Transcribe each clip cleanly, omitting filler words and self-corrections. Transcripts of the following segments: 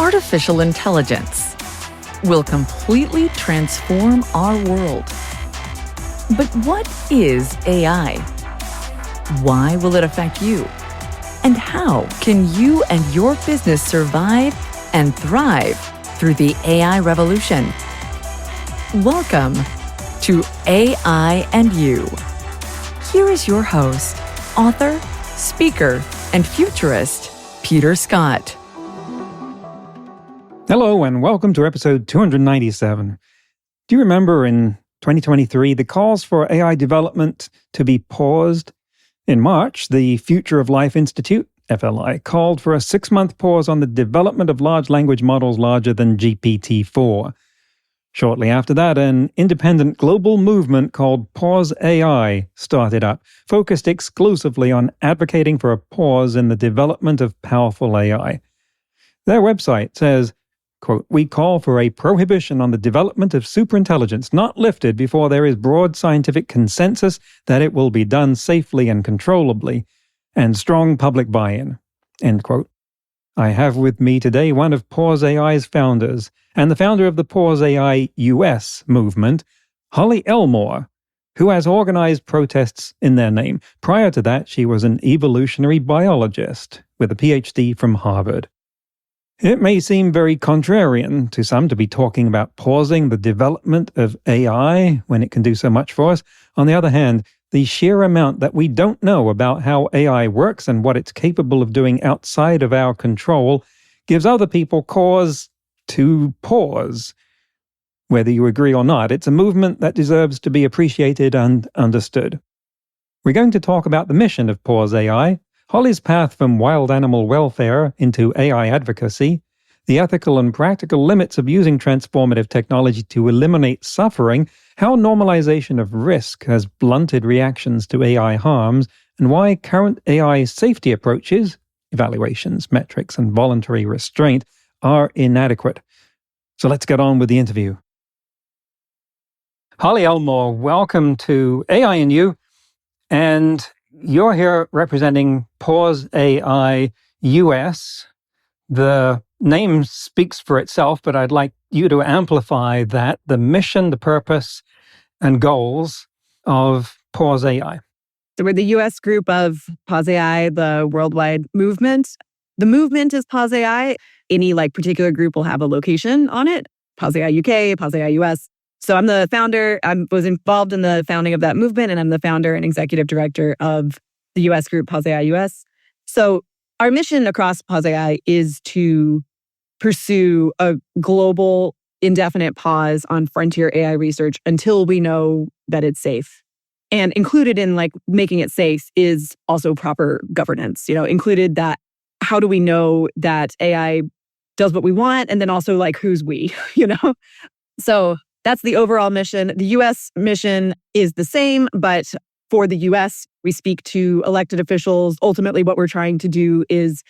artificial intelligence will completely transform our world. But what is AI? Why will it affect you? And how can you and your business survive and thrive through the AI revolution? Welcome to AI and You. Here is your host, author, speaker, and futurist, Peter Scott. Hello and welcome to episode 297. Do you remember in 2023 the calls for AI development to be paused? In March, the Future of Life Institute, FLI, called for a 6-month pause on the development of large language models larger than GPT-4. Shortly after that, an independent global movement called Pause AI started up, focused exclusively on advocating for a pause in the development of powerful AI. Their website says, quote, "We call for a prohibition on the development of superintelligence not lifted before there is broad scientific consensus that it will be done safely and controllably, and strong public buy-in." End quote. I have with me today one of Pause AI's founders, and the founder of the Pause AI US movement, Holly Elmore, who has organized protests in their name. Prior to that, she was an evolutionary biologist with a PhD from Harvard. It may seem very contrarian to some to be talking about pausing the development of AI when it can do so much for us. On the other hand, the sheer amount that we don't know about how AI works and what it's capable of doing outside of our control gives other people cause to pause. Whether you agree or not, it's a movement that deserves to be appreciated and understood. We're going to talk about the mission of Pause AI, Holly's path from wild animal welfare into AI advocacy, the ethical and practical limits of using transformative technology to eliminate suffering, how normalization of risk has blunted reactions to AI harms, and why current AI safety approaches, evaluations, metrics, and voluntary restraint are inadequate. So let's get on with the interview. Holly Elmore, welcome to AI and You, and you're here representing Pause AI US. The name speaks for itself, but I'd like you to amplify that, the mission, the purpose, and goals of Pause AI. So we're the US group of Pause AI, the worldwide movement. The movement is Pause AI. Any particular group will have a location on it. Pause AI UK, Pause AI US. So I'm the founder. I was involved in the founding of that movement, and I'm the founder and executive director of the US group, Pause AI US. So our mission across Pause AI is to pursue a global, indefinite pause on frontier AI research until we know that it's safe. And included in making it safe is also proper governance. Included that how do we know that AI does what we want, and then also who's we, So that's the overall mission. The US mission is the same, but for the US, we speak to elected officials. Ultimately, what we're trying to do is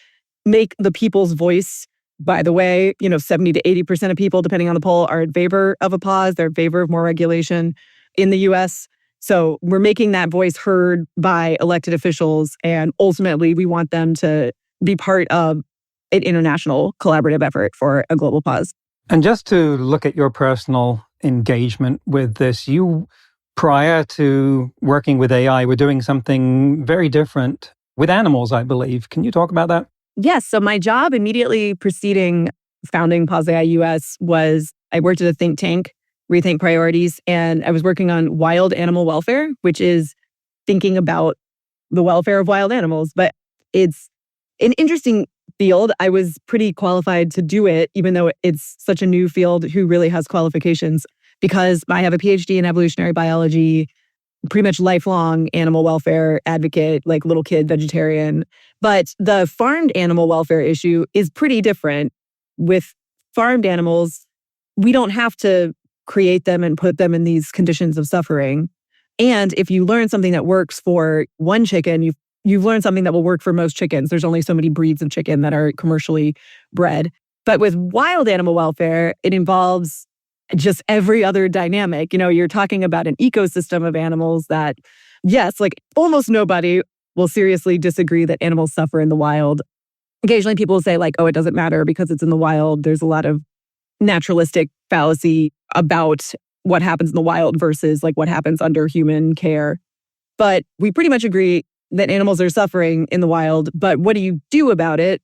make the people's voice. By the way, 70 to 80% of people, depending on the poll, are in favor of a pause. They're in favor of more regulation in the US. So we're making that voice heard by elected officials. And ultimately, we want them to be part of an international collaborative effort for a global pause. And just to look at your personal engagement with this, you, prior to working with AI, were doing something very different with animals, I believe. Can you talk about that? Yes. So my job immediately preceding founding Pause AI US was I worked at a think tank, Rethink Priorities, and I was working on wild animal welfare, which is thinking about the welfare of wild animals. But it's an interesting field. I was pretty qualified to do it, even though it's such a new field. Who really has qualifications? Because I have a PhD in evolutionary biology, pretty much lifelong animal welfare advocate, little kid vegetarian. But the farmed animal welfare issue is pretty different. With farmed animals, we don't have to create them and put them in these conditions of suffering. And if you learn something that works for one chicken, you've learned something that will work for most chickens. There's only so many breeds of chicken that are commercially bred. But with wild animal welfare, it involves just every other dynamic. You're talking about an ecosystem of animals that, yes, almost nobody will seriously disagree that animals suffer in the wild. occasionally people will say like, oh, it doesn't matter because it's in the wild. There's a lot of naturalistic fallacy about what happens in the wild versus like what happens under human care. But we pretty much agree that animals are suffering in the wild. But what do you do about it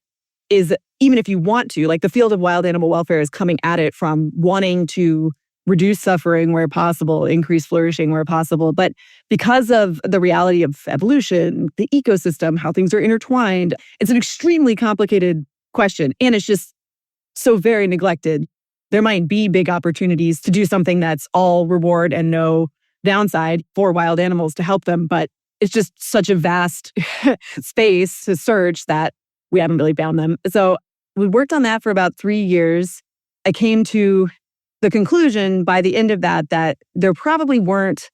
is, even if you want to, like the field of wild animal welfare is coming at it from wanting to reduce suffering where possible, increase flourishing where possible. But because of the reality of evolution, the ecosystem, how things are intertwined, it's an extremely complicated question. And it's just so very neglected. There might be big opportunities to do something that's all reward and no downside for wild animals to help them. But it's just such a vast space to search that we haven't really found them. So we worked on that for about 3 years. I came to the conclusion by the end of that there probably weren't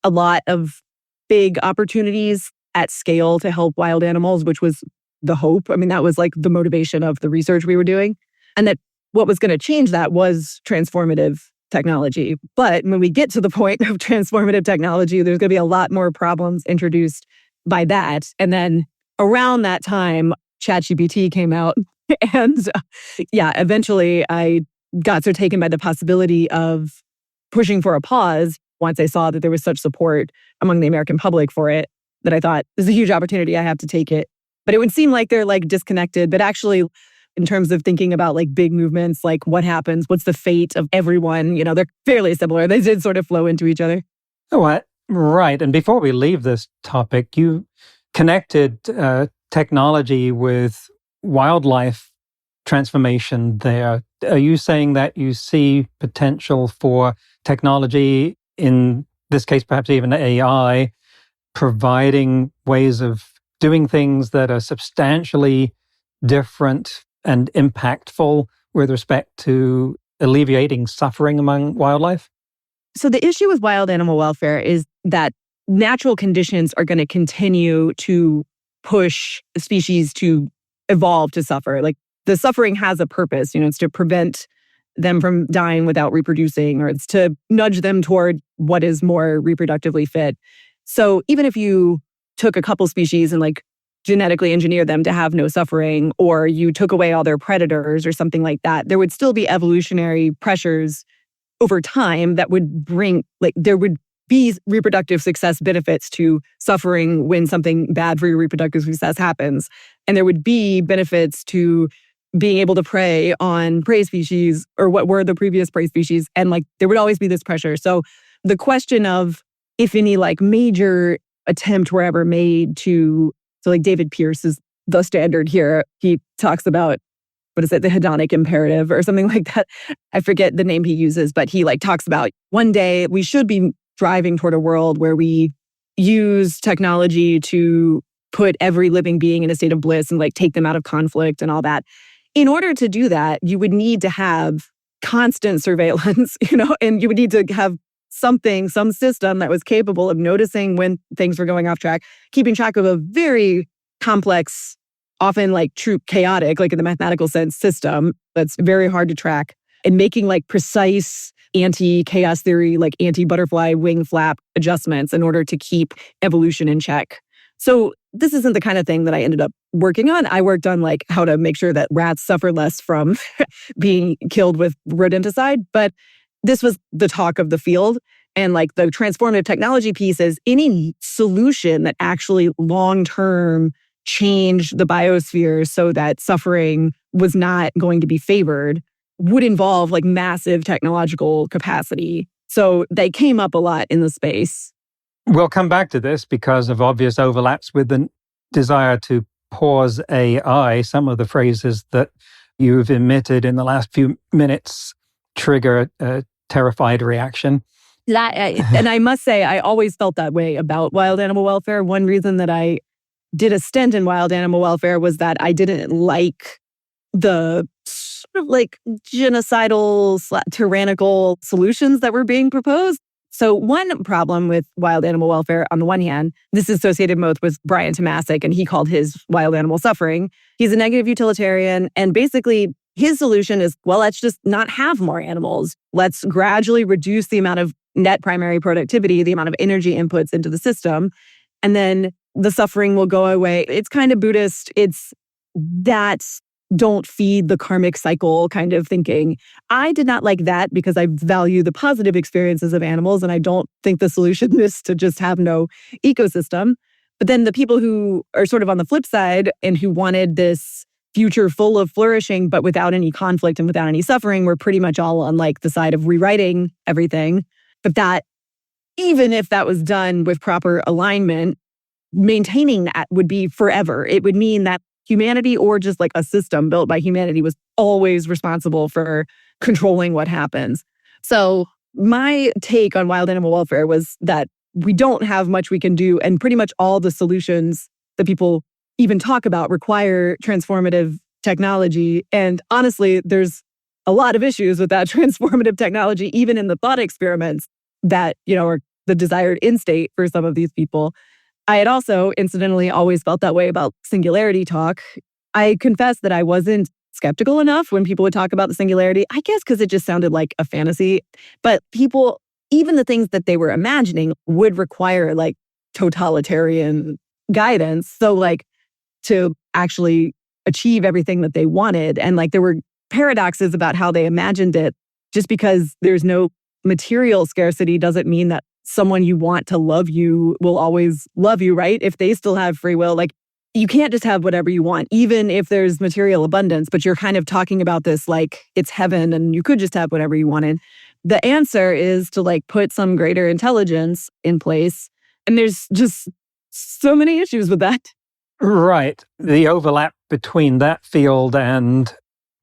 a lot of big opportunities at scale to help wild animals, which was the hope. I mean, that was like the motivation of the research we were doing. And that what was going to change that was transformative technology. But when we get to the point of transformative technology, there's going to be a lot more problems introduced by that. And then around that time, ChatGPT came out. And eventually I got so taken by the possibility of pushing for a pause once I saw that there was such support among the American public for it, that I thought, this is a huge opportunity, I have to take it. But it would seem like they're like disconnected. But actually, in terms of thinking about like big movements, like what happens, what's the fate of everyone, they're fairly similar. They did sort of flow into each other. Oh, right. And before we leave this topic, you connected technology with wildlife transformation there. Are you saying that you see potential for technology, in this case, perhaps even AI, providing ways of doing things that are substantially different and impactful with respect to alleviating suffering among wildlife? So the issue with wild animal welfare is that natural conditions are going to continue to push species to evolve to suffer. Like the suffering has a purpose, it's to prevent them from dying without reproducing, or it's to nudge them toward what is more reproductively fit. So even if you took a couple species and like genetically engineer them to have no suffering, or you took away all their predators or something like that, there would still be evolutionary pressures over time that would bring, like there would be reproductive success benefits to suffering when something bad for your reproductive success happens. And there would be benefits to being able to prey on prey species or what were the previous prey species. And like there would always be this pressure. So the question of if any like major attempt were ever made to, so like David Pierce is the standard here. He talks about, what is it, the hedonic imperative or something like that. I forget the name he uses, but he like talks about one day we should be driving toward a world where we use technology to put every living being in a state of bliss and like take them out of conflict and all that. In order to do that, you would need to have constant surveillance, and you would need to have some system that was capable of noticing when things were going off track, keeping track of a very complex, often like true chaotic, like in the mathematical sense, system that's very hard to track, and making like precise anti-chaos theory, like anti-butterfly wing flap adjustments in order to keep evolution in check. So this isn't the kind of thing that I ended up working on. I worked on like how to make sure that rats suffer less from being killed with rodenticide. But this was the talk of the field. And like the transformative technology piece is any solution that actually long-term changed the biosphere so that suffering was not going to be favored would involve like massive technological capacity. So they came up a lot in the space. We'll come back to this because of obvious overlaps with the desire to pause AI. Some of the phrases that you've emitted in the last few minutes trigger a terrified reaction. And I must say, I always felt that way about wild animal welfare. One reason that I did a stint in wild animal welfare was that I didn't like the sort of like genocidal, tyrannical solutions that were being proposed. So one problem with wild animal welfare, on the one hand, this is associated most with Brian Tomasic, and he called his wild animal suffering. He's a negative utilitarian, and basically his solution is, well, let's just not have more animals. Let's gradually reduce the amount of net primary productivity, the amount of energy inputs into the system, and then the suffering will go away. It's kind of Buddhist. It's that don't feed the karmic cycle kind of thinking. I did not like that because I value the positive experiences of animals, and I don't think the solution is to just have no ecosystem. But then the people who are sort of on the flip side and who wanted this future full of flourishing, but without any conflict and without any suffering, were pretty much all on like the side of rewriting everything. But that, even if that was done with proper alignment, maintaining that would be forever. It would mean that humanity, or just like a system built by humanity, was always responsible for controlling what happens. So my take on wild animal welfare was that we don't have much we can do, and pretty much all the solutions that people even talk about require transformative technology. And honestly, there's a lot of issues with that transformative technology, even in the thought experiments that, are the desired end state for some of these people. I had also, incidentally, always felt that way about singularity talk. I confess that I wasn't skeptical enough when people would talk about the singularity, I guess because it just sounded like a fantasy. But people, even the things that they were imagining, would require like totalitarian guidance. So like to actually achieve everything that they wanted. And like there were paradoxes about how they imagined it. Just because there's no material scarcity doesn't mean that someone you want to love you will always love you, right? If they still have free will, like you can't just have whatever you want, even if there's material abundance, but you're kind of talking about this like it's heaven and you could just have whatever you wanted. The answer is to like put some greater intelligence in place. And there's just so many issues with that. Right. The overlap between that field and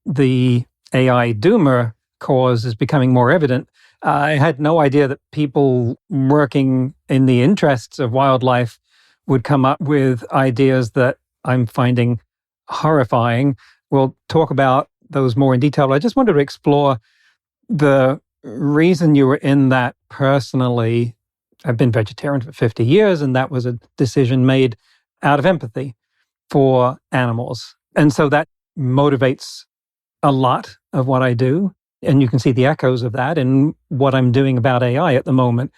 the AI doomer cause is becoming more evident. I had no idea that people working in the interests of wildlife would come up with ideas that I'm finding horrifying. We'll talk about those more in detail. I just wanted to explore the reason you were in that personally. I've been vegetarian for 50 years, and that was a decision made out of empathy for animals. And so that motivates a lot of what I do. And you can see the echoes of that in what I'm doing about AI at the moment.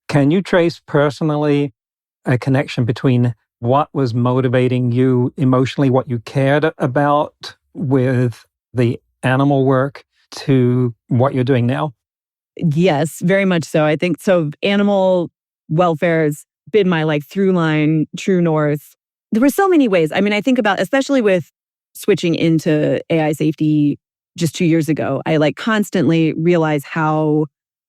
Can you trace personally a connection between what was motivating you emotionally, what you cared about with the animal work, to what you're doing now? Yes, very much so. I think so. Animal welfare has been my like through line, true north. There were so many ways. I mean, I think about, especially with switching into AI safety just 2 years ago, I like constantly realize how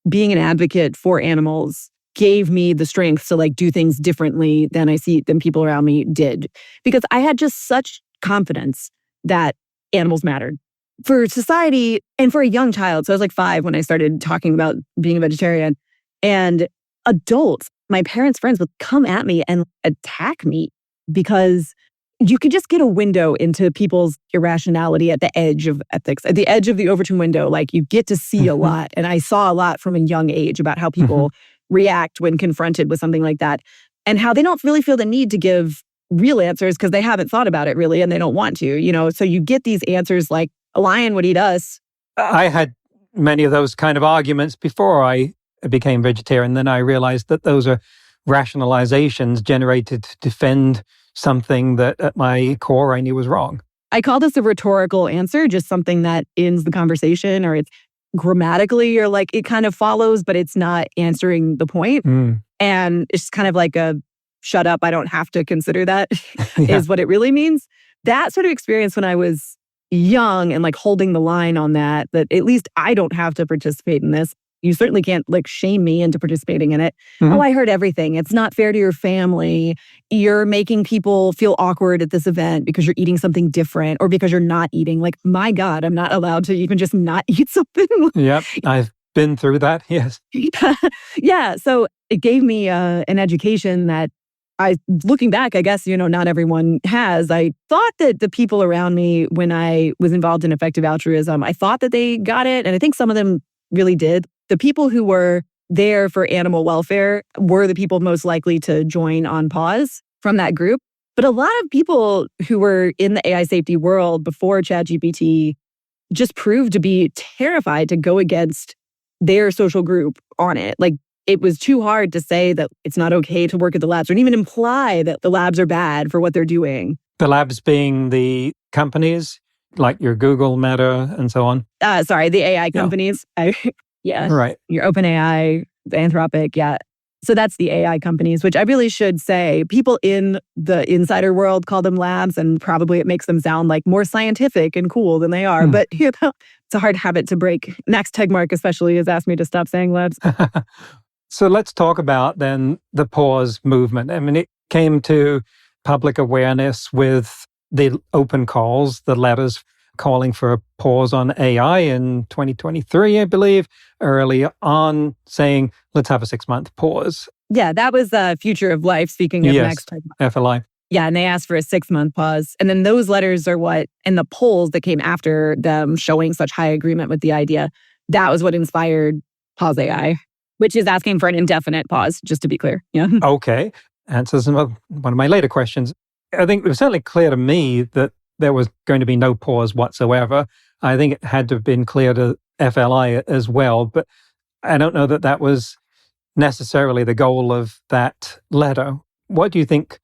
being an advocate for animals gave me the strength to like do things differently than people around me did. Because I had just such confidence that animals mattered for society and for a young child. So I was like 5 when I started talking about being a vegetarian. And adults, my parents' friends, would come at me and attack me because you could just get a window into people's irrationality at the edge of ethics, at the edge of the Overton window. Like you get to see a lot. And I saw a lot from a young age about how people react when confronted with something like that, and how they don't really feel the need to give real answers because they haven't thought about it really and they don't want to, So you get these answers like a lion would eat us. I had many of those kind of arguments before I became vegetarian. Then I realized that those are rationalizations generated to defend something that at my core I knew was wrong. I call this a rhetorical answer, just something that ends the conversation, or it's grammatically, or like it kind of follows, but it's not answering the point. And it's kind of like a shut up, I don't have to consider that is what it really means. That sort of experience when I was young and like holding the line on that at least I don't have to participate in this. You certainly can't like shame me into participating in it. Oh, I heard everything. It's not fair to your family. You're making people feel awkward at this event because you're eating something different or because you're not eating. Like, my God, I'm not allowed to even just not eat something. Yep, I've been through that, yes. Yeah, so it gave me an education that looking back, I guess, not everyone has. I thought that the people around me, when I was involved in effective altruism, I thought that they got it. And I think some of them really did. The people who were there for animal welfare were the people most likely to join on pause from that group. But a lot of people who were in the AI safety world before ChatGPT just proved to be terrified to go against their social group on it. Like, it was too hard to say that it's not okay to work at the labs or even imply that the labs are bad for what they're doing. The labs being the companies, like your Google, Meta, and so on? Sorry, the AI companies. Yeah. Right. Your OpenAI, the Anthropic, yeah. So that's the AI companies, which I really should say, people in the insider world call them labs, and probably it makes them sound like more scientific and cool than they are. But it's a hard habit to break. Max Tegmark especially has asked me to stop saying labs. So let's talk about then the pause movement. I mean, it came to public awareness with the open calls, the letters calling for a pause on AI in 2023, I believe, early on saying, let's have a 6-month pause. Yeah, that was the Future of Life, speaking of Max Tegmark. FLI. Yeah, and they asked for a 6-month pause. And then those letters are what, and the polls that came after them showing such high agreement with the idea, that was what inspired Pause AI, which is asking for an indefinite pause, just to be clear. Yeah. Okay. Answers one of my later questions. I think it was certainly clear to me that there was going to be no pause whatsoever. I think it had to have been clear to FLI as well, but I don't know that that was necessarily the goal of that letter. What do you think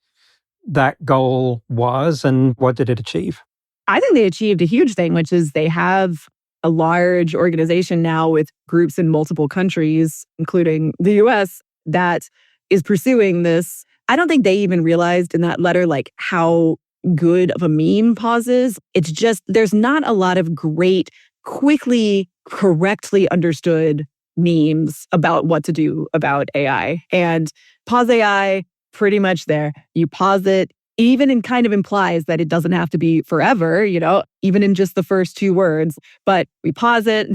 that goal was, and what did it achieve? I think they achieved a huge thing, which is they have a large organization now with groups in multiple countries, including the US, that is pursuing this. I don't think they even realized in that letter like how good of a meme pause is. It's just, there's not a lot of great, quickly, correctly understood memes about what to do about AI. And Pause AI, pretty much there. You pause it, even in kind of implies that it doesn't have to be forever, even in just the first 2 words. But we pause it,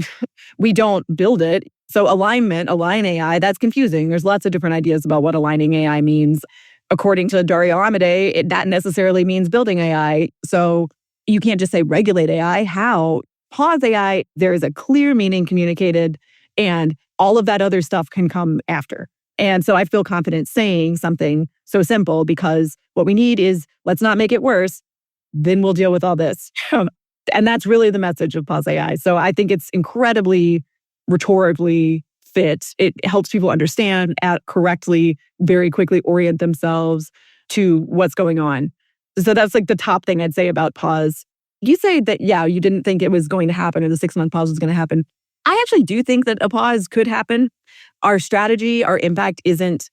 we don't build it. So align AI, that's confusing. There's lots of different ideas about what aligning AI means. According to Dario Amodei, that necessarily means building AI. So you can't just say regulate AI. How? Pause AI, there is a clear meaning communicated, and all of that other stuff can come after. And so I feel confident saying something so simple, because what we need is, let's not make it worse, then we'll deal with all this. And that's really the message of Pause AI. So I think it's incredibly rhetorically fit. It helps people understand, correctly, very quickly orient themselves to what's going on. So that's like the top thing I'd say about pause. You say that, you didn't think it was going to happen or the 6-month pause was going to happen. I actually do think that a pause could happen. Our strategy, our impact isn't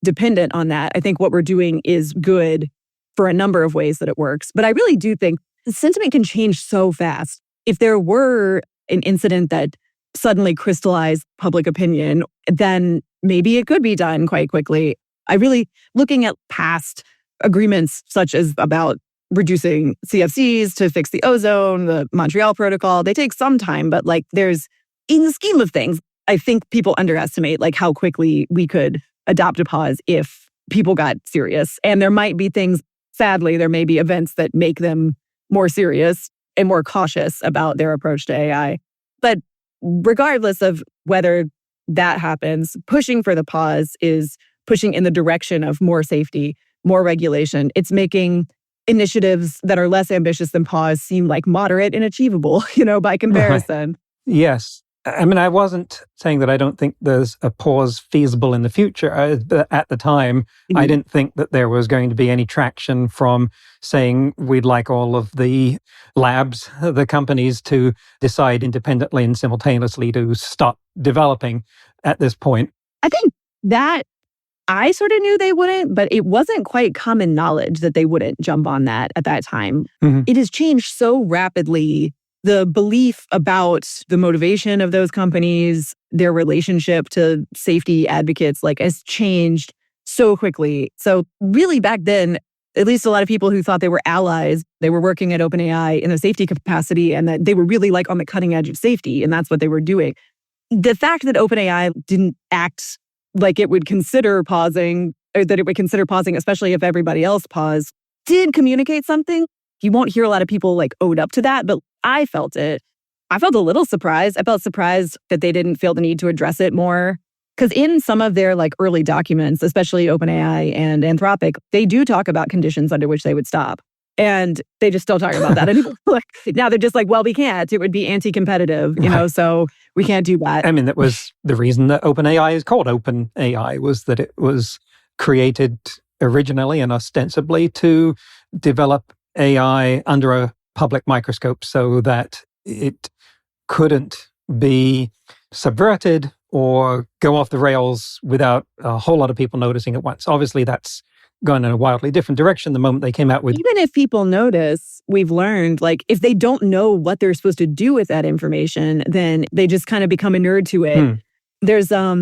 dependent on that. I think what we're doing is good for a number of ways that it works. But I really do think the sentiment can change so fast. If there were an incident that suddenly crystallized public opinion, then maybe it could be done quite quickly. I really, looking at past agreements, such as about reducing CFCs to fix the ozone, the Montreal Protocol, they take some time, but there's, in the scheme of things, I think people underestimate how quickly we could adopt a pause if people got serious. And there might be things, sadly, there may be events that make them more serious and more cautious about their approach to AI. But regardless of whether that happens, pushing for the pause is pushing in the direction of more safety, more regulation. It's making initiatives that are less ambitious than pause seem like moderate and achievable, by comparison. Yes. I mean, I wasn't saying that I don't think there's a pause feasible in the future. At the time, I didn't think that there was going to be any traction from saying we'd like all of the labs, the companies, to decide independently and simultaneously to stop developing at this point. I think that I sort of knew they wouldn't, but it wasn't quite common knowledge that they wouldn't jump on that at that time. Mm-hmm. It has changed so rapidly. The belief about the motivation of those companies, their relationship to safety advocates, has changed so quickly. So really back then, at least a lot of people who thought they were allies, they were working at OpenAI in a safety capacity, and that they were really on the cutting edge of safety, and that's what they were doing. The fact that OpenAI didn't act like it would consider pausing, or that it would consider pausing, especially if everybody else paused, did communicate something. You won't hear a lot of people owed up to that, but I felt it. I felt a little surprised. I felt surprised that they didn't feel the need to address it more. Because in some of their early documents, especially OpenAI and Anthropic, they do talk about conditions under which they would stop. And they just still talk about that anymore. Now they're just well, we can't. It would be anti-competitive, so we can't do that. I mean, that was the reason that OpenAI is called OpenAI, was that it was created originally and ostensibly to develop AI under a public microscope so that it couldn't be subverted or go off the rails without a whole lot of people noticing at once. Obviously, that's gone in a wildly different direction the moment they came out with... Even if people notice, we've learned, like, if they don't know what they're supposed to do with that information, then they just kind of become inured to it. There's, I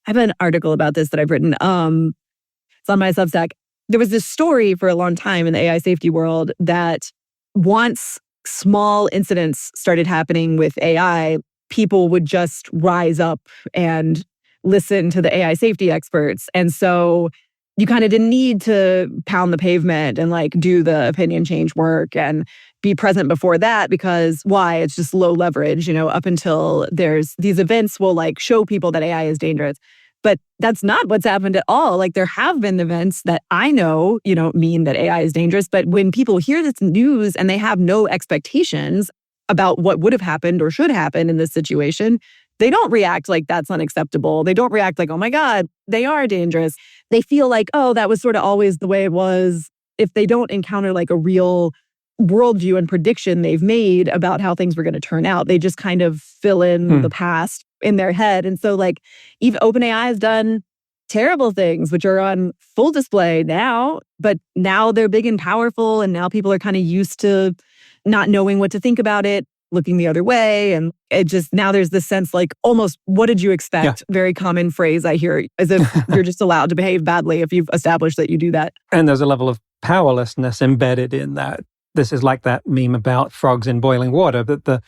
have an article about this that I've written. It's on my Substack. There was this story for a long time in the AI safety world that once small incidents started happening with AI, people would just rise up and listen to the AI safety experts. And so you kind of didn't need to pound the pavement and like do the opinion change work and be present before that, because why? It's just low leverage, up until there's these events will like show people that AI is dangerous. But that's not what's happened at all. Like, there have been events that I know, mean that AI is dangerous. But when people hear this news and they have no expectations about what would have happened or should happen in this situation, they don't react like that's unacceptable. They don't react like, oh my God, they are dangerous. They feel like, oh, that was sort of always the way it was. If they don't encounter like a real worldview and prediction they've made about how things were going to turn out, they just kind of fill in the past in their head. And so like even OpenAI has done terrible things, which are on full display now, but now they're big and powerful. And now people are kind of used to not knowing what to think about it, looking the other way. And it just, now there's this sense like almost, what did you expect? Yeah. Very common phrase I hear, as if you're just allowed to behave badly if you've established that you do that. And there's a level of powerlessness embedded in that. This is like that meme about frogs in boiling water, that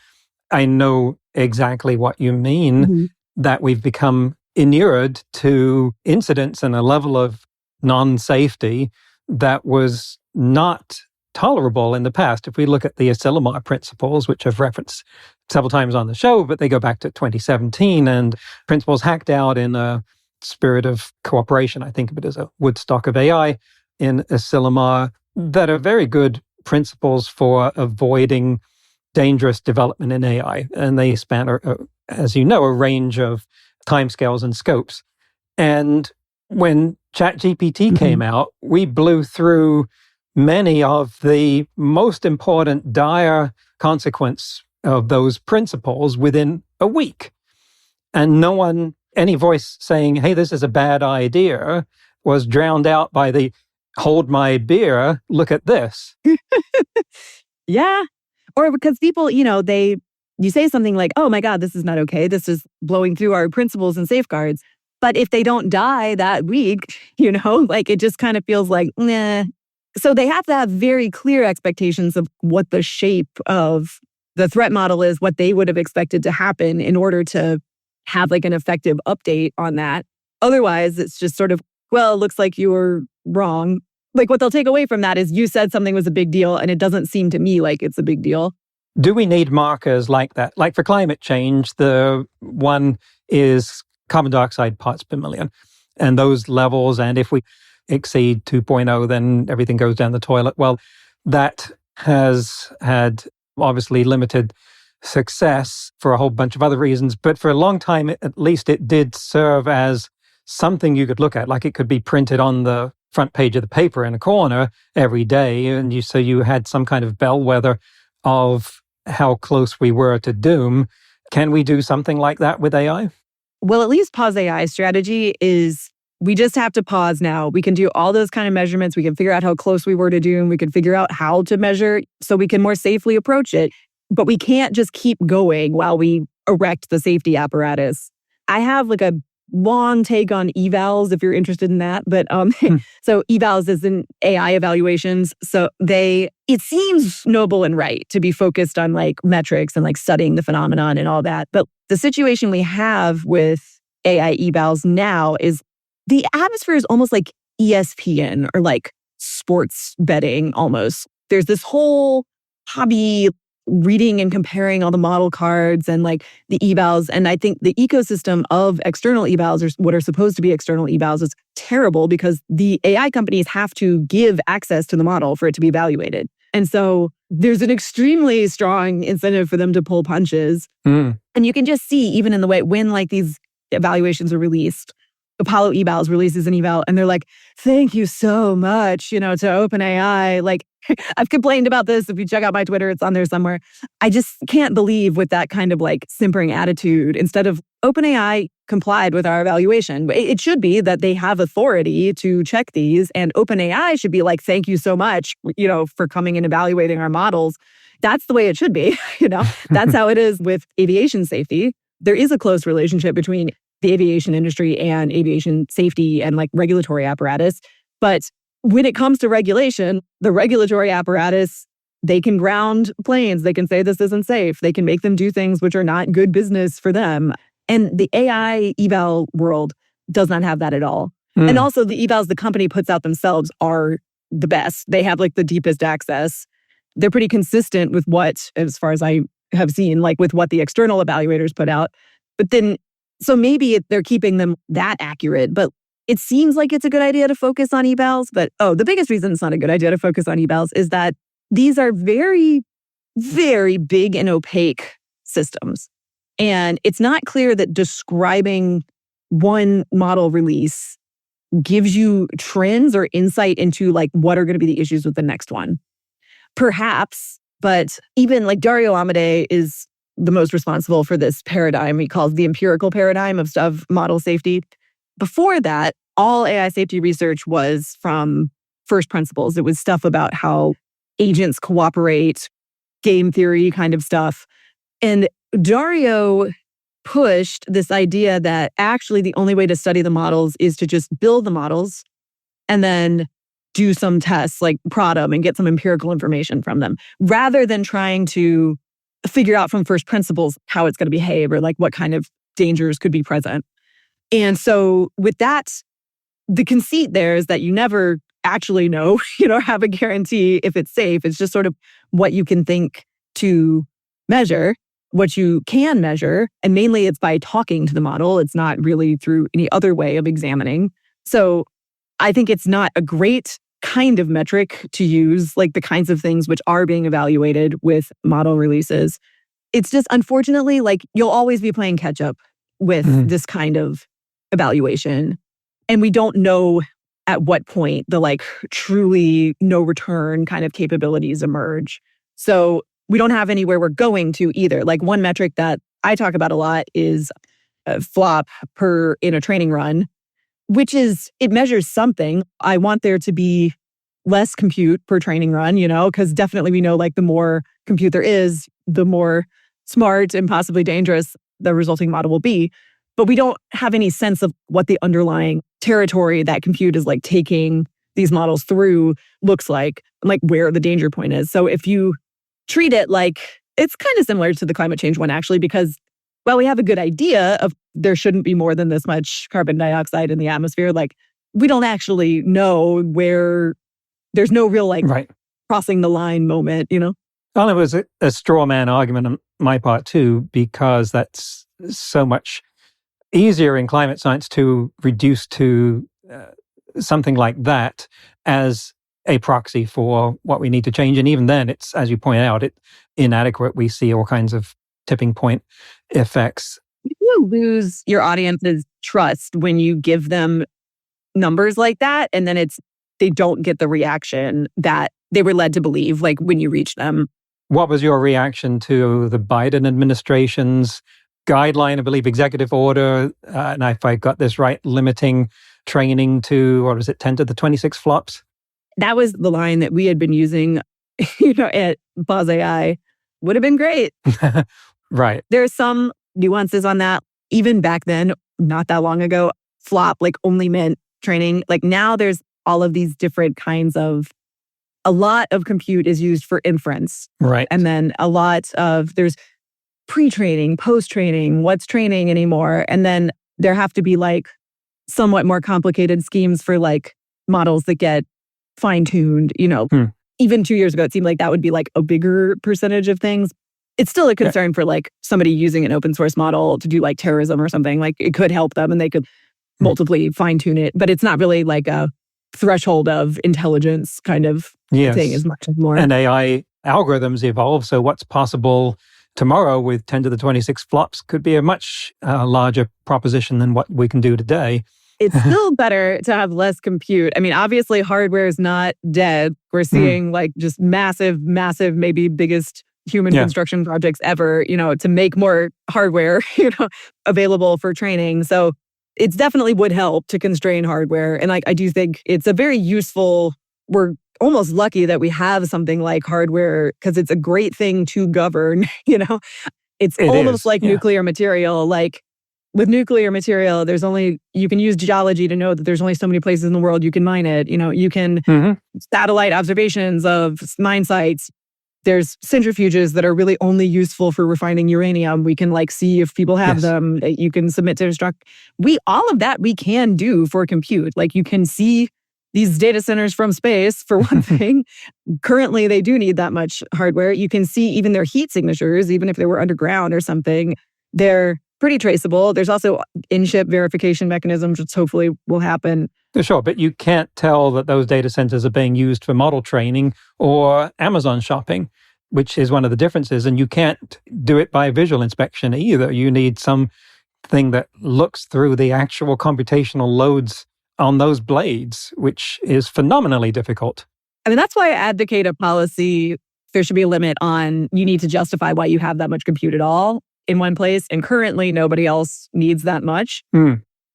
I know exactly what you mean, that we've become inured to incidents and a level of non-safety that was not tolerable in the past. If we look at the Elmore principles, which I've referenced several times on the show, but they go back to 2017, and principles hacked out in a spirit of cooperation. I think of it as a Woodstock of AI in Elmore, that are very good principles for avoiding dangerous development in AI. And they span, as you know, a range of timescales and scopes. And when ChatGPT came out, we blew through many of the most important dire consequence of those principles within a week. And no one, any voice saying, hey, this is a bad idea, was drowned out by the hold my beer, look at this. Yeah. Or because people, you say something like, oh my God, this is not okay. This is blowing through our principles and safeguards. But if they don't die that week, like it just kind of feels like, nah. So they have to have very clear expectations of what the shape of the threat model is, what they would have expected to happen in order to have like an effective update on that. Otherwise, it's just sort of, well, it looks like you were wrong. Like what they'll take away from that is you said something was a big deal and it doesn't seem to me like it's a big deal. Do we need markers like that? Like for climate change, the one is carbon dioxide parts per million. And those levels, and if we exceed 2.0, then everything goes down the toilet. Well, that has had obviously limited success for a whole bunch of other reasons. But for a long time, at least it did serve as something you could look at. Like it could be printed on the front page of the paper in a corner every day. And so you had some kind of bellwether of how close we were to doom. Can we do something like that with AI? Well, at least Pause AI's strategy is we just have to pause now. We can do all those kind of measurements. We can figure out how close we were to doom. We can figure out how to measure so we can more safely approach it. But we can't just keep going while we erect the safety apparatus. I have like a long take on evals if you're interested in that. But so evals is in AI evaluations. So it seems noble and right to be focused on like metrics and like studying the phenomenon and all that. But the situation we have with AI evals now is the atmosphere is almost like ESPN or like sports betting almost. There's this whole hobby reading and comparing all the model cards and like the evals. And I think the ecosystem of external evals, or what are supposed to be external evals, is terrible because the AI companies have to give access to the model for it to be evaluated. And so there's an extremely strong incentive for them to pull punches. And you can just see even in the way when like these evaluations are released, Apollo evals releases an eval and they're like, thank you so much, to OpenAI. Like, I've complained about this. If you check out my Twitter, it's on there somewhere. I just can't believe with that kind of like simpering attitude, instead of OpenAI complied with our evaluation. It should be that they have authority to check these, and OpenAI should be like, thank you so much, for coming and evaluating our models. That's the way it should be. That's how it is with aviation safety. There is a close relationship between the aviation industry and aviation safety and like regulatory apparatus. But when it comes to regulation, the regulatory apparatus, they can ground planes. They can say this isn't safe. They can make them do things which are not good business for them. And the AI eval world does not have that at all. And also the evals the company puts out themselves are the best. They have like the deepest access. They're pretty consistent with what, as far as I have seen, like with what the external evaluators put out. But then, so maybe they're keeping them that accurate, but it seems like it's a good idea to focus on evals. But the biggest reason it's not a good idea to focus on evals is that these are very, very big and opaque systems. And it's not clear that describing one model release gives you trends or insight into like what are going to be the issues with the next one. Perhaps, but even like Dario Amodei is the most responsible for this paradigm he calls the empirical paradigm of model safety. Before that, all AI safety research was from first principles. It was stuff about how agents cooperate, game theory kind of stuff. And Dario pushed this idea that actually the only way to study the models is to just build the models and then do some tests, like prod them and get some empirical information from them, rather than trying to figure out from first principles how it's going to behave or like what kind of dangers could be present. And so with that, the conceit there is that you never actually know, have a guarantee if it's safe. It's just sort of what you can think to measure, what you can measure. And mainly it's by talking to the model. It's not really through any other way of examining. So I think it's not a great kind of metric to use, like the kinds of things which are being evaluated with model releases. It's just, unfortunately, like you'll always be playing catch up with this kind of evaluation. And we don't know at what point the like truly no return kind of capabilities emerge. So we don't have anywhere we're going to either. Like one metric that I talk about a lot is a flop per in a training run, which is, it measures something. I want there to be less compute per training run, because definitely we know like the more compute there is, the more smart and possibly dangerous the resulting model will be. But we don't have any sense of what the underlying territory that compute is like taking these models through looks like where the danger point is. So if you treat it like, it's kind of similar to the climate change one actually, because we have a good idea of there shouldn't be more than this much carbon dioxide in the atmosphere. Like we don't actually know where there's no real crossing the line moment, Well, it was a straw man argument on my part too, because that's so much easier in climate science to reduce to something like that as a proxy for what we need to change. And even then, it's, as you point out, it's inadequate. We see all kinds of tipping point effects. You lose your audience's trust when you give them numbers like that, and then they don't get the reaction that they were led to believe, like when you reach them. What was your reaction to the Biden administration's guideline, I believe, executive order, and if I got this right, limiting training to, 10 to the 26 flops? That was the line that we had been using, at Pause AI. Would have been great. Right. There are some nuances on that. Even back then, not that long ago, flop only meant training. Now there's all of these different kinds of, a lot of compute is used for inference. Right. And then there's pre-training, post-training, what's training anymore? And then there have to be somewhat more complicated schemes for models that get fine-tuned, Even 2 years ago, it seemed like that would be a bigger percentage of things. It's still a concern for somebody using an open source model to do terrorism or something. It could help them and they could multiply fine-tune it, but it's not really a threshold of intelligence kind of thing as much as more. And AI algorithms evolve, so what's possible tomorrow with 10 to the 26 flops could be a much larger proposition than what we can do today. it's still better to have less compute. I mean, obviously, hardware is not dead. We're seeing like just massive, maybe biggest human construction projects ever, to make more hardware, available for training. So it definitely would help to constrain hardware. And I do think it's a very useful, we're almost lucky that we have something like hardware because it's a great thing to govern, It's almost like nuclear material. Like with nuclear material, you can use geology to know that there's only so many places in the world you can mine it. You can satellite observations of mine sites. There's centrifuges that are really only useful for refining uranium. We can see if people have them. You can submit to instruct. All of that we can do for compute. Like you can see these data centers from space, for one thing. Currently, they do need that much hardware. You can see even their heat signatures, even if they were underground or something. They're pretty traceable. There's also in-ship verification mechanisms, which hopefully will happen. Sure, but you can't tell that those data centers are being used for model training or Amazon shopping, which is one of the differences. And you can't do it by visual inspection either. You need something that looks through the actual computational loads on those blades, which is phenomenally difficult. I mean, that's why I advocate a policy. There should be a limit on you need to justify why you have that much compute at all in one place. And currently, nobody else needs that much.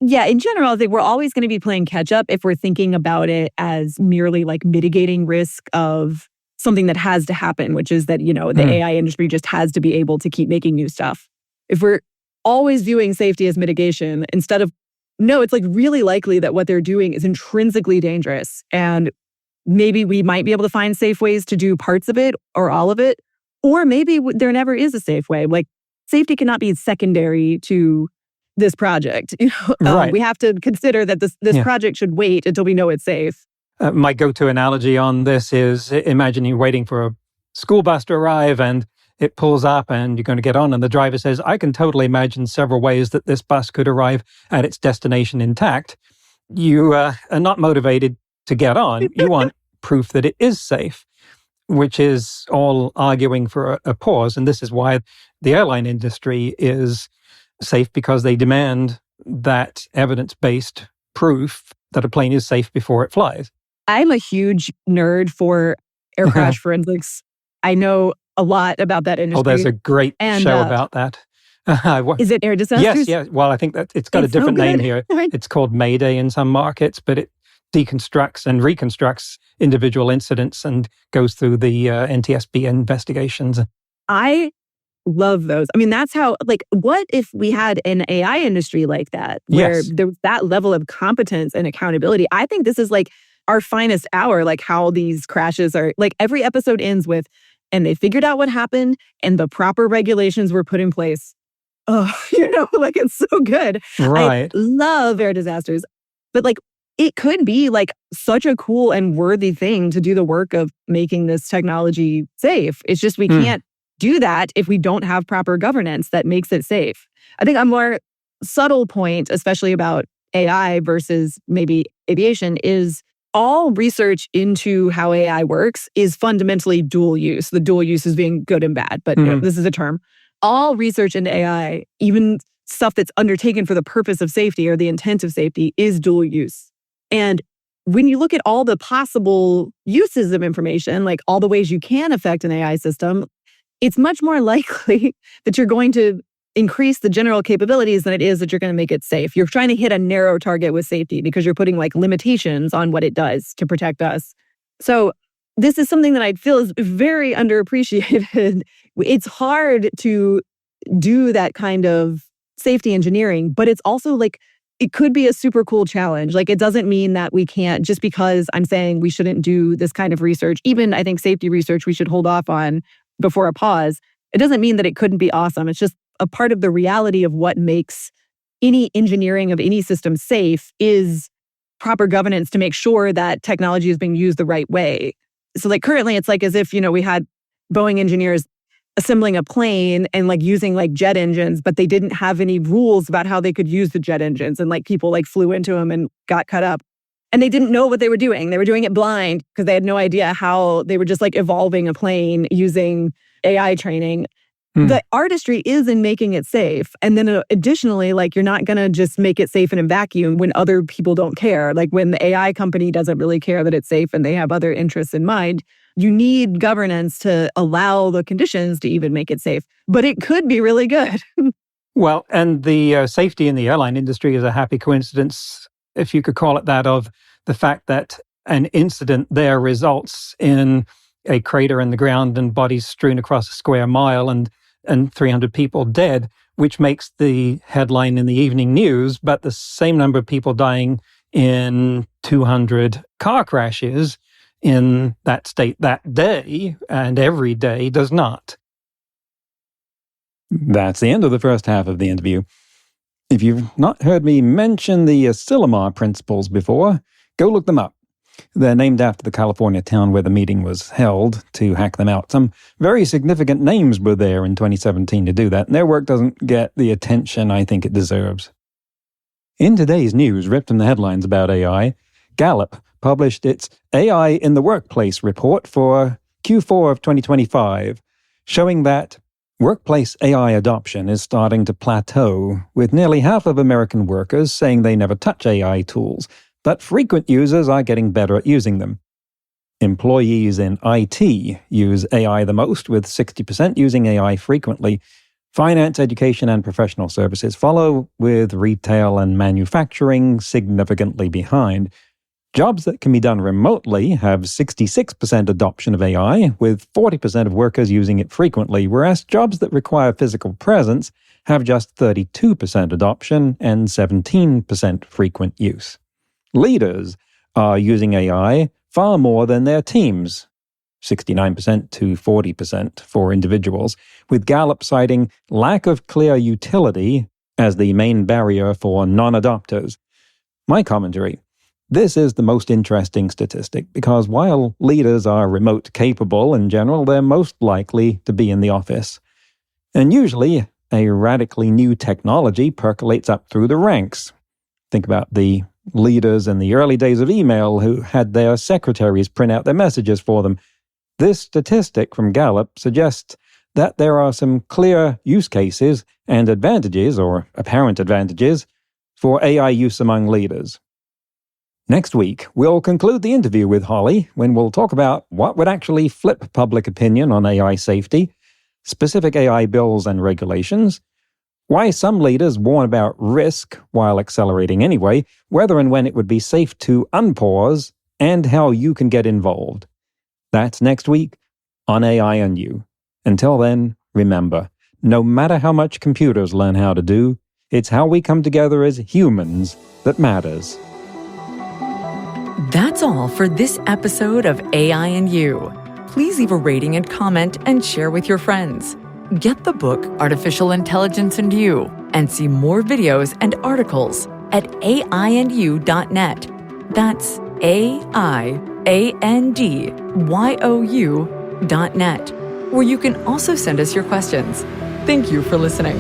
Yeah, in general, I think we're always going to be playing catch up if we're thinking about it as merely mitigating risk of something that has to happen, which is that, the AI industry just has to be able to keep making new stuff. If we're always viewing safety as mitigation instead of, no, it's really likely that what they're doing is intrinsically dangerous. And maybe we might be able to find safe ways to do parts of it or all of it. Or maybe there never is a safe way. Safety cannot be secondary to this project. Right. We have to consider that this project should wait until we know it's safe. My go-to analogy on this is imagine you're waiting for a school bus to arrive and it pulls up and you're going to get on and the driver says, I can totally imagine several ways that this bus could arrive at its destination intact. You are not motivated to get on. You want proof that it is safe, which is all arguing for a pause. And this is why the airline industry is safe, because they demand that evidence-based proof that a plane is safe before it flies. I'm a huge nerd for air crash forensics. I know a lot about that industry. Oh, there's a great show about that. Is it air disasters? Yes. Well, I think that it's got a different name here. It's called Mayday in some markets, but it deconstructs and reconstructs individual incidents and goes through the NTSB investigations. I love those. I mean, that's how, what if we had an AI industry like that, where there was that level of competence and accountability? I think this is our finest hour, how these crashes are, every episode ends with, and they figured out what happened and the proper regulations were put in place. Oh, it's so good. Right. I love air disasters. But it could be such a cool and worthy thing to do the work of making this technology safe. It's just we can't do that if we don't have proper governance that makes it safe. I think a more subtle point, especially about AI versus maybe aviation, is all research into how AI works is fundamentally dual use. The dual use is being good and bad, but this is a term. All research into AI, even stuff that's undertaken for the purpose of safety or the intent of safety, is dual use. And when you look at all the possible uses of information, all the ways you can affect an AI system, it's much more likely that you're going to increase the general capabilities than it is that you're going to make it safe. You're trying to hit a narrow target with safety because you're putting limitations on what it does to protect us. So this is something that I feel is very underappreciated. It's hard to do that kind of safety engineering, but it's also it could be a super cool challenge. It doesn't mean that we can't, just because I'm saying we shouldn't do this kind of research, even I think safety research we should hold off on before a pause. It doesn't mean that it couldn't be awesome. It's just a part of the reality of what makes any engineering of any system safe is proper governance to make sure that technology is being used the right way. So currently it's as if, we had Boeing engineers assembling a plane and using jet engines, but they didn't have any rules about how they could use the jet engines. And people flew into them and got cut up. And they didn't know what they were doing. They were doing it blind because they had no idea how they were just evolving a plane using AI training. The artistry is in making it safe. And then additionally, like, you're not going to just make it safe in a vacuum when other people don't care. Like when the AI company doesn't really care that it's safe and they have other interests in mind, you need governance to allow the conditions to even make it safe. But it could be really good. Well, and the safety in the airline industry is a happy coincidence, if you could call it that, of the fact that an incident there results in a crater in the ground and bodies strewn across a square mile and 300 people dead, which makes the headline in the evening news, but the same number of people dying in 200 car crashes in that state that day and every day does not. That's the end of the first half of the interview. If you've not heard me mention the Elmore principles before, go look them up. They're named after the California town where the meeting was held to hack them out. Some very significant names were there in 2017 to do that, and their work doesn't get the attention I think it deserves. In today's news, ripped from the headlines about AI, Gallup published its AI in the Workplace report for Q4 of 2025, showing that workplace AI adoption is starting to plateau, with nearly half of American workers saying they never touch AI tools, but frequent users are getting better at using them. Employees in IT use AI the most, with 60% using AI frequently. Finance, education, and professional services follow, with retail and manufacturing significantly behind. Jobs that can be done remotely have 66% adoption of AI, with 40% of workers using it frequently, whereas jobs that require physical presence have just 32% adoption and 17% frequent use. Leaders are using AI far more than their teams, 69% to 40% for individuals, with Gallup citing lack of clear utility as the main barrier for non-adopters. My commentary: this is the most interesting statistic because while leaders are remote capable in general, they're most likely to be in the office. And usually, a radically new technology percolates up through the ranks. Think about the leaders in the early days of email who had their secretaries print out their messages for them. This statistic from Gallup suggests that there are some clear use cases and advantages, or apparent advantages, for AI use among leaders. Next week, we'll conclude the interview with Holly when we'll talk about what would actually flip public opinion on AI safety, specific AI bills and regulations, why some leaders warn about risk while accelerating anyway, whether and when it would be safe to unpause, and how you can get involved. That's next week on AI and You. Until then, remember, no matter how much computers learn how to do, it's how we come together as humans that matters. That's all for this episode of AI and You. Please leave a rating and comment and share with your friends. Get the book Artificial Intelligence and You and see more videos and articles at aiandyou.net. That's aiandyou.net, where you can also send us your questions. Thank you for listening.